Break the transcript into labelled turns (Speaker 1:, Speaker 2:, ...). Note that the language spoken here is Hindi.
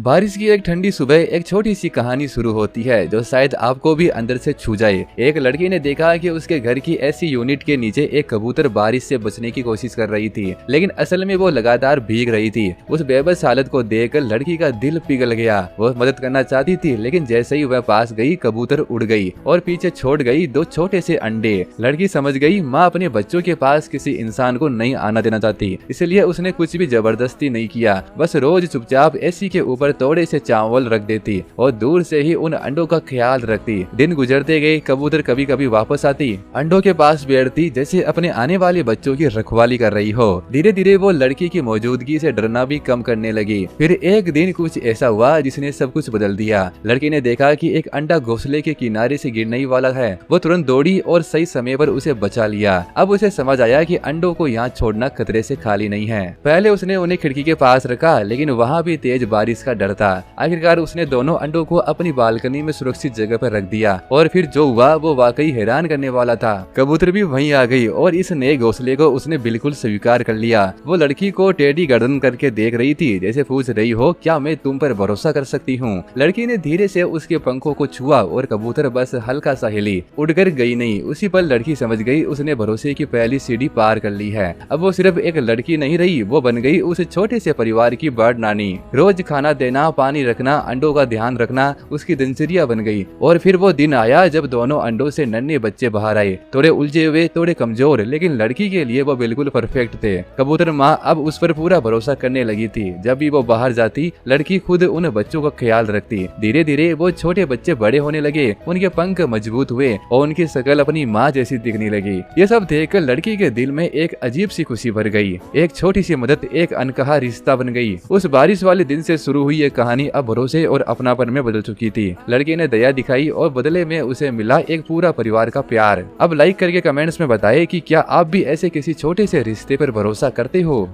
Speaker 1: बारिश की एक ठंडी सुबह एक छोटी सी कहानी शुरू होती है जो शायद आपको भी अंदर से छू जाए। एक लड़की ने देखा कि उसके घर की ऐसी यूनिट के नीचे एक कबूतर बारिश से बचने की कोशिश कर रही थी, लेकिन असल में वो लगातार भीग रही थी। उस बेबस हालत को देखकर लड़की का दिल पिघल गया। वो मदद करना चाहती थी, लेकिन जैसे ही वह पास गई कबूतर उड़ गई और पीछे छोड़ गई दो छोटे से अंडे। लड़की समझ गई माँ अपने बच्चों के पास किसी इंसान को नहीं आना देना चाहती, इसलिए उसने कुछ भी जबरदस्ती नहीं किया। बस रोज चुपचाप एसी के ऊपर थोड़े से चावल रख देती और दूर से ही उन अंडों का ख्याल रखती। दिन गुजरते गए, कबूतर कभी कभी वापस आती, अंडों के पास बैठती जैसे अपने आने वाले बच्चों की रखवाली कर रही हो। धीरे धीरे वो लड़की की मौजूदगी से डरना भी कम करने लगी। फिर एक दिन कुछ ऐसा हुआ जिसने सब कुछ बदल दिया। लड़की ने देखा कि एक अंडा घोंसले के किनारे से गिरने ही वाला है। वो तुरंत दौड़ी और सही समय पर उसे बचा लिया। अब उसे समझ आया कि अंडों को यहाँ छोड़ना खतरे से खाली नहीं है। पहले उसने उन्हें खिड़की के पास रखा, लेकिन वहाँ भी तेज बारिश का डर था। आखिरकार उसने दोनों अंडों को अपनी बालकनी में सुरक्षित जगह पर रख दिया और फिर जो हुआ वो वाकई हैरान करने वाला था। कबूतर भी वहीं आ गई और इस नए घोंसले को उसने बिल्कुल स्वीकार कर लिया। वो लड़की को टेढ़ी गर्दन करके देख रही थी, जैसे पूछ रही हो क्या मैं तुम पर भरोसा कर सकती हूँ। लड़की ने धीरे से उसके पंखों को छुआ और कबूतर बस हल्का सा हिली, उड़कर गई नहीं। उसी पर लड़की समझ गई उसने भरोसे की पहली सीढ़ी पार कर ली है। अब वो सिर्फ एक लड़की नहीं रही, वो बन गई उस छोटे से परिवार की बर्ड नानी। रोज खाना देना, पानी रखना, अंडों का ध्यान रखना उसकी दिनचर्या बन गई। और फिर वो दिन आया जब दोनों अंडों से नन्हे बच्चे बाहर आए, थोड़े उलझे हुए, थोड़े कमजोर, लेकिन लड़की के लिए वो बिल्कुल परफेक्ट थे। कबूतर माँ अब उस पर पूरा भरोसा करने लगी थी। जब भी वो बाहर जाती, लड़की खुद उन बच्चों का ख्याल रखती। धीरे धीरे वो छोटे बच्चे बड़े होने लगे, उनके पंख मजबूत हुए और उनकी शक्ल अपनी माँ जैसी दिखने लगी। ये सब देखकर लड़की के दिल में एक अजीब सी खुशी भर गई। एक छोटी सी मदद एक अनकहा रिश्ता बन गई। उस बारिश वाले दिन से शुरू हुई ये कहानी अब भरोसे और अपनापन में बदल चुकी थी। लड़की ने दया दिखाई और बदले में उसे मिला एक पूरा परिवार का प्यार। अब लाइक करके कमेंट्स में बताएं कि क्या आप भी ऐसे किसी छोटे से रिश्ते पर भरोसा करते हो।